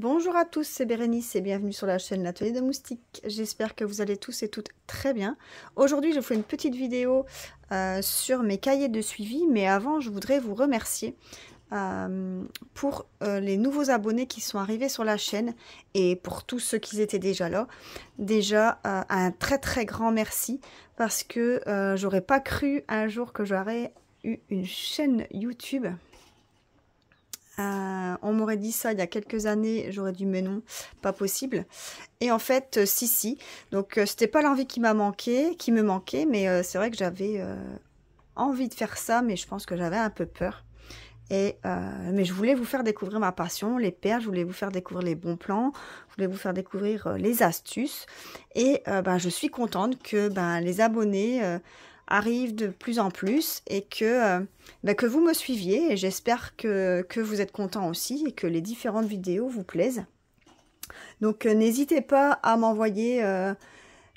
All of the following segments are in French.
Bonjour à tous, c'est Bérénice et bienvenue sur la chaîne L'Atelier de Moustiques. J'espère que vous allez tous et toutes très bien. Aujourd'hui, je vous fais une petite vidéo sur mes cahiers de suivi, mais avant, je voudrais vous remercier pour les nouveaux abonnés qui sont arrivés sur la chaîne et pour tous ceux qui étaient déjà là. Déjà, un très grand merci parce que j'aurais pas cru un jour que j'aurais eu une chaîne YouTube. On m'aurait dit ça il y a quelques années, j'aurais dit mais non, pas possible. Et en fait, si. Donc c'était pas l'envie qui me manquait, mais c'est vrai que j'avais envie de faire ça, mais je pense que j'avais un peu peur. Mais je voulais vous faire découvrir ma passion, les perles, je voulais vous faire découvrir les bons plans, je voulais vous faire découvrir les astuces. Et je suis contente que les abonnés arrivent de plus en plus et que vous me suiviez. Et j'espère que vous êtes contents aussi et que les différentes vidéos vous plaisent. Donc n'hésitez pas à m'envoyer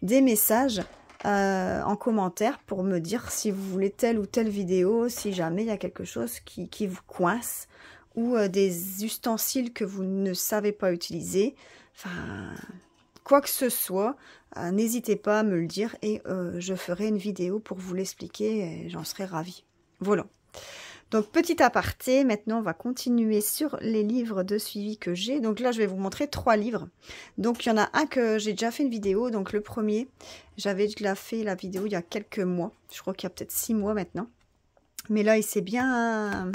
des messages en commentaire pour me dire si vous voulez telle ou telle vidéo, si jamais il y a quelque chose qui vous coince ou des ustensiles que vous ne savez pas utiliser. Enfin, quoi que ce soit, n'hésitez pas à me le dire et je ferai une vidéo pour vous l'expliquer et j'en serai ravie. Voilà. Donc, petit aparté, maintenant on va continuer sur les livres de suivi que j'ai. Donc là, je vais vous montrer 3 livres. Donc, il y en a un que j'ai déjà fait une vidéo. Donc, le premier, j'avais déjà fait la vidéo il y a quelques mois. Je crois qu'il y a peut-être 6 mois maintenant. Mais là, il s'est bien...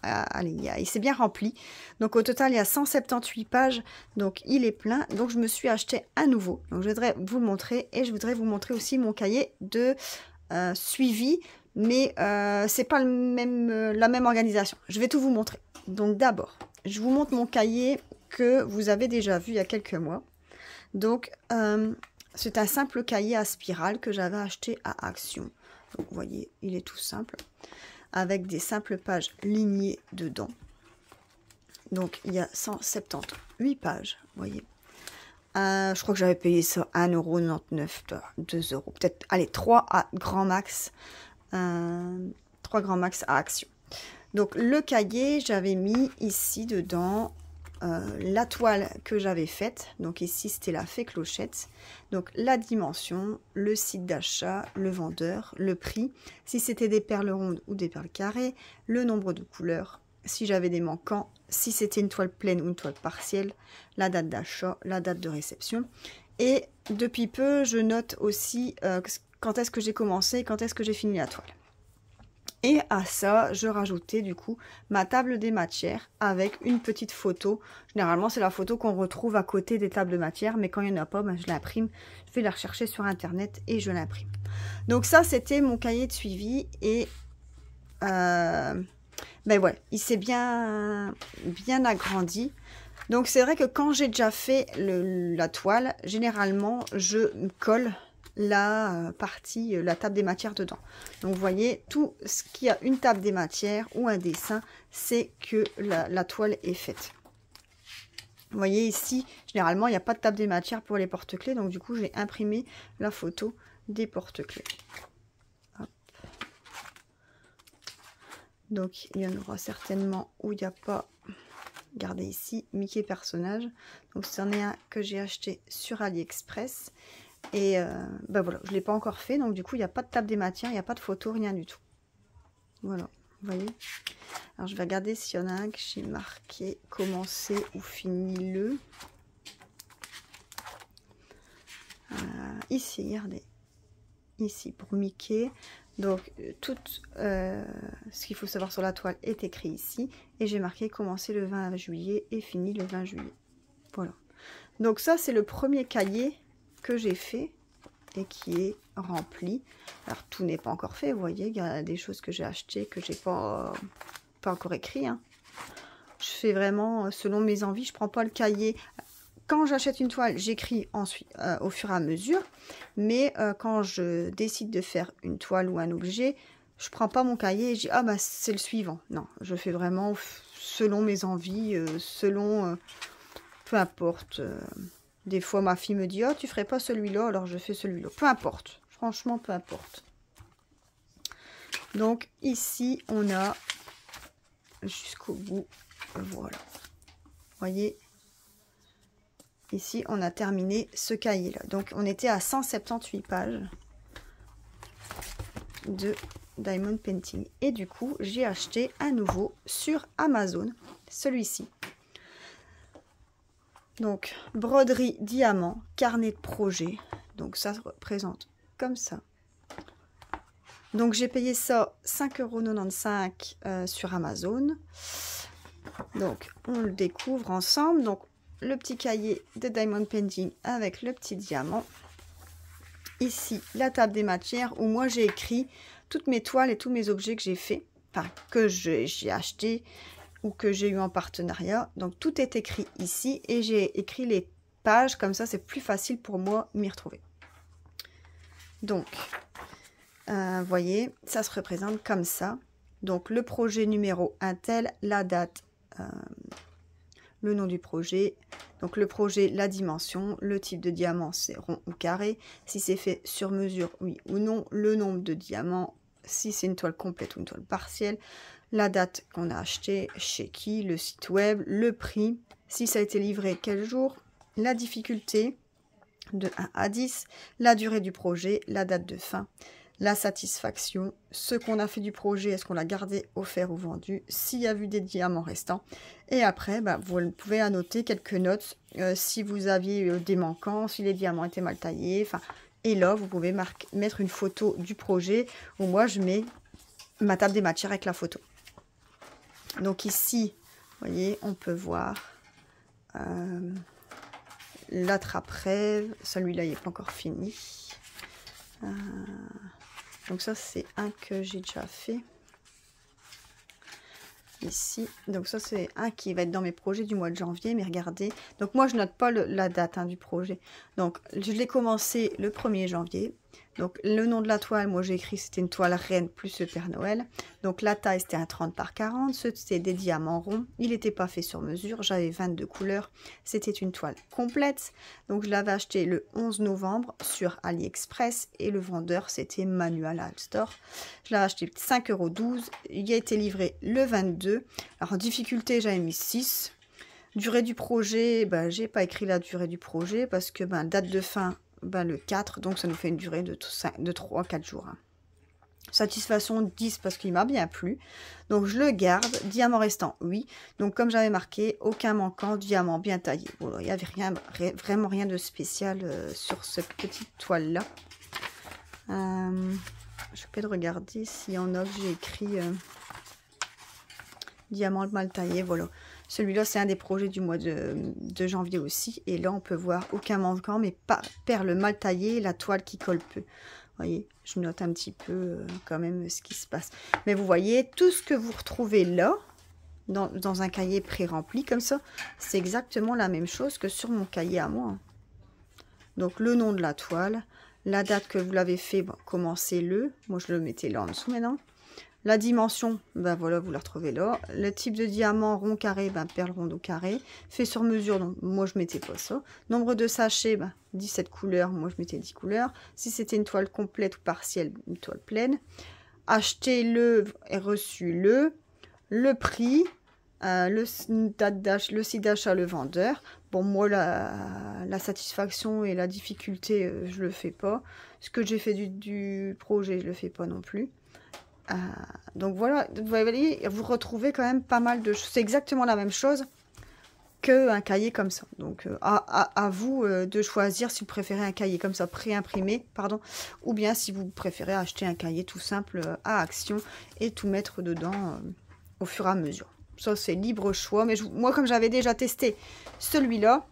Allez, il s'est bien rempli. Donc, au total, il y a 178 pages. Donc, il est plein. Donc, je me suis acheté un nouveau. Donc, je voudrais vous le montrer. Et je voudrais vous montrer aussi mon cahier de suivi. Mais c'est pas la même organisation. Je vais tout vous montrer. Donc d'abord, je vous montre mon cahier que vous avez déjà vu il y a quelques mois. Donc c'est un simple cahier à spirale que j'avais acheté à Action. Donc, vous voyez, il est tout simple. Avec des simples pages lignées dedans. Donc il y a 178 pages, vous voyez. Je crois que j'avais payé ça 1,99 €, 2 €, peut-être, allez, 3 à grand max. 3 grands max à Action. Donc le cahier, j'avais mis ici dedans la toile que j'avais faite. Donc ici, c'était la fée clochette. Donc la dimension, le site d'achat, le vendeur, le prix, si c'était des perles rondes ou des perles carrées, le nombre de couleurs, si j'avais des manquants, si c'était une toile pleine ou une toile partielle, la date d'achat, la date de réception. Et depuis peu, je note aussi quand est-ce que j'ai commencé, quand est-ce que j'ai fini la toile. Et à ça, je rajoutais du coup ma table des matières avec une petite photo. Généralement, c'est la photo qu'on retrouve à côté des tables de matières, mais quand il n'y en a pas, je l'imprime. Je vais la rechercher sur internet et je l'imprime. Donc ça, c'était mon cahier de suivi et ouais, il s'est bien agrandi. Donc c'est vrai que quand j'ai déjà fait la toile, généralement, je colle la partie, la table des matières dedans. Donc vous voyez, tout ce qui a une table des matières ou un dessin, c'est que la toile est faite. Vous voyez ici, généralement, il n'y a pas de table des matières pour les porte-clés. Donc du coup, j'ai imprimé la photo des porte-clés. Donc il y en aura certainement où il n'y a pas... Regardez ici, Mickey personnage. Donc c'en est un que j'ai acheté sur AliExpress. Et voilà, je ne l'ai pas encore fait. Donc du coup, il n'y a pas de table des matières, il n'y a pas de photo, rien du tout. Voilà, vous voyez. Alors je vais regarder s'il y en a un que j'ai marqué commencer ou fini le. Ici, regardez. Ici, pour Mickey. Donc tout ce qu'il faut savoir sur la toile est écrit ici. Et j'ai marqué commencer le 20 juillet et fini le 20 juillet. Voilà. Donc ça, c'est le premier cahier que j'ai fait et qui est rempli. Alors tout n'est pas encore fait, vous voyez, il y a des choses que j'ai achetées que j'ai pas encore écrit. Hein. Je fais vraiment selon mes envies, je prends pas le cahier. Quand j'achète une toile, j'écris ensuite au fur et à mesure, mais quand je décide de faire une toile ou un objet, je prends pas mon cahier et je dis ah bah c'est le suivant. Non, je fais vraiment selon mes envies, selon peu importe. Des fois, ma fille me dit « Oh, tu ferais pas celui-là ?» Alors, je fais celui-là. Peu importe. Franchement, peu importe. Donc, ici, on a jusqu'au bout. Voilà. Vous voyez, ici, on a terminé ce cahier-là. Donc, on était à 178 pages de Diamond Painting. Et du coup, j'ai acheté un nouveau sur Amazon, celui-ci. Donc, broderie diamant, carnet de projet. Donc, ça se représente comme ça. Donc, j'ai payé ça 5,95 € sur Amazon. Donc, on le découvre ensemble. Donc, le petit cahier de Diamond Painting avec le petit diamant. Ici, la table des matières où moi, j'ai écrit toutes mes toiles et tous mes objets que j'ai fait, enfin, que j'ai acheté ou que j'ai eu en partenariat. Donc, tout est écrit ici et j'ai écrit les pages. Comme ça, c'est plus facile pour moi m'y retrouver. Donc, vous voyez, ça se représente comme ça. Donc, le projet numéro un tel, la date, le nom du projet. Donc, le projet, la dimension, le type de diamant, c'est rond ou carré. Si c'est fait sur mesure, oui ou non. Le nombre de diamants, si c'est une toile complète ou une toile partielle. La date qu'on a acheté, chez qui, le site web, le prix. Si ça a été livré, quel jour. La difficulté, de 1 à 10. La durée du projet, la date de fin. La satisfaction, ce qu'on a fait du projet, est-ce qu'on l'a gardé, offert ou vendu, s'il y a eu des diamants restants. Et après, vous pouvez annoter quelques notes si vous aviez des manquants, si les diamants étaient mal taillés. Et là, vous pouvez mettre une photo du projet où moi, je mets ma table des matières avec la photo. Donc ici, vous voyez, on peut voir l'attrape-rêve. Celui-là, il n'est pas encore fini. Donc ça, c'est un que j'ai déjà fait. Ici. Donc ça, c'est un qui va être dans mes projets du mois de janvier. Mais regardez. Donc moi, je note pas la date du projet. Donc, je l'ai commencé le 1er janvier. Donc, le nom de la toile, moi, j'ai écrit, c'était une toile reine plus le Père Noël. Donc, la taille, c'était un 30 par 40. C'était des diamants ronds. Il n'était pas fait sur mesure. J'avais 22 couleurs. C'était une toile complète. Donc, je l'avais acheté le 11 novembre sur AliExpress. Et le vendeur, c'était Manual Art Store. Je l'avais acheté 5,12 €. Il a été livré le 22. Alors, en difficulté, j'avais mis 6. Durée du projet, j'ai pas écrit la durée du projet parce que date de fin, le 4, donc ça nous fait une durée de 3-4 jours. Satisfaction 10 parce qu'il m'a bien plu. Donc je le garde. Diamant restant, oui. Donc comme j'avais marqué, aucun manquant, diamant bien taillé. Voilà, il n'y avait vraiment rien de spécial sur cette petite toile-là. Je peux regarder s'il y en a que j'ai écrit diamant mal taillé, voilà. Celui-là, c'est un des projets du mois de janvier aussi. Et là, on peut voir aucun manquant, mais pas perle mal taillée, la toile qui colle peu. Vous voyez, je note un petit peu quand même ce qui se passe. Mais vous voyez, tout ce que vous retrouvez là, dans un cahier pré-rempli comme ça, c'est exactement la même chose que sur mon cahier à moi. Donc, le nom de la toile, la date que vous l'avez fait, commencez-le. Moi, je le mettais là en dessous maintenant. La dimension, voilà, vous la retrouvez là. Le type de diamant rond carré, perle ronde ou carré. Fait sur mesure, donc moi je mettais pas ça. Nombre de sachets, 17 couleurs, moi je mettais 10 couleurs. Si c'était une toile complète ou partielle, une toile pleine. Achetez-le et reçu-le. Le prix, le site d'achat, le vendeur. Bon, moi la satisfaction et la difficulté, je le fais pas. Ce que j'ai fait du projet, je le fais pas non plus. Donc voilà, vous voyez, vous retrouvez quand même pas mal de choses. C'est exactement la même chose qu'un cahier comme ça. Donc à vous de choisir si vous préférez un cahier comme ça pré-imprimé, ou bien si vous préférez acheter un cahier tout simple à action et tout mettre dedans au fur et à mesure. Ça c'est libre choix, mais moi comme j'avais déjà testé celui-là,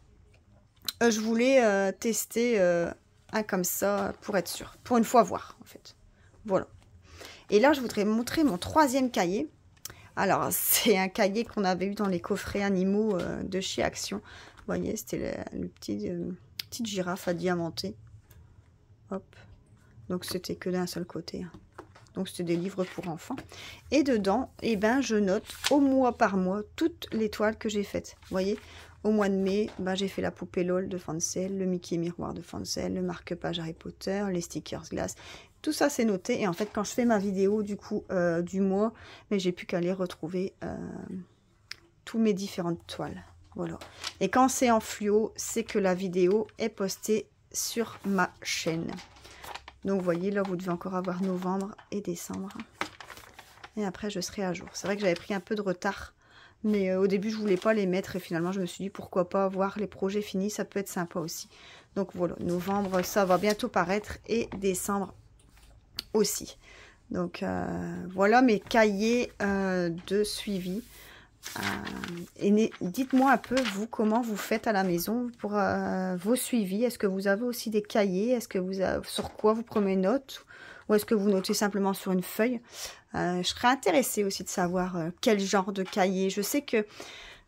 je voulais tester un comme ça pour être sûr, pour une fois voir en fait. Voilà. Et là, je voudrais montrer mon troisième cahier. Alors, c'est un cahier qu'on avait eu dans les coffrets animaux de chez Action. Vous voyez, c'était le petite girafe à diamanter. Hop. Donc, c'était que d'un seul côté. Donc, c'était des livres pour enfants. Et dedans, je note au mois par mois toutes les toiles que j'ai faites. Vous voyez, au mois de mai, j'ai fait la poupée LOL de Fancel, le Mickey Miroir de Fancel, le marque-page Harry Potter, les stickers glace. Tout ça, c'est noté. Et en fait, quand je fais ma vidéo du coup du mois, mais j'ai plus qu'à aller retrouver tous mes différentes toiles. Voilà. Et quand c'est en fluo, c'est que la vidéo est postée sur ma chaîne. Donc, vous voyez, là, vous devez encore avoir novembre et décembre. Et après, je serai à jour. C'est vrai que j'avais pris un peu de retard. Mais au début, je voulais pas les mettre. Et finalement, je me suis dit, pourquoi pas voir les projets finis. Ça peut être sympa aussi. Donc, voilà. Novembre, ça va bientôt paraître. Et décembre aussi. Donc, voilà mes cahiers de suivi. Et dites-moi un peu, vous, comment vous faites à la maison pour vos suivis. Est-ce que vous avez aussi des cahiers? Est-ce que vous avez, sur quoi vous prenez note? Ou est-ce que vous notez simplement sur une feuille? Je serais intéressée aussi de savoir quel genre de cahier. Je sais que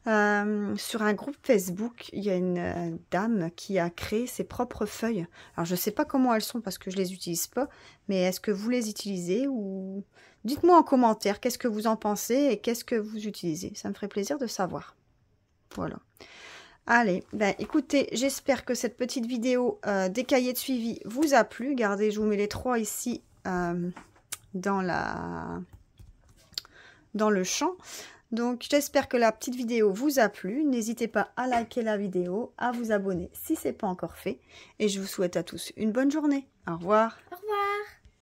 sur un groupe Facebook, il y a une dame qui a créé ses propres feuilles. Alors, je ne sais pas comment elles sont parce que je ne les utilise pas. Mais est-ce que vous les utilisez ou... Dites-moi en commentaire qu'est-ce que vous en pensez et qu'est-ce que vous utilisez. Ça me ferait plaisir de savoir. Voilà. Allez, ben écoutez, j'espère que cette petite vidéo des cahiers de suivi vous a plu. Regardez, je vous mets les 3 ici dans le champ. Donc, j'espère que la petite vidéo vous a plu. N'hésitez pas à liker la vidéo, à vous abonner si ce n'est pas encore fait. Et je vous souhaite à tous une bonne journée. Au revoir. Au revoir.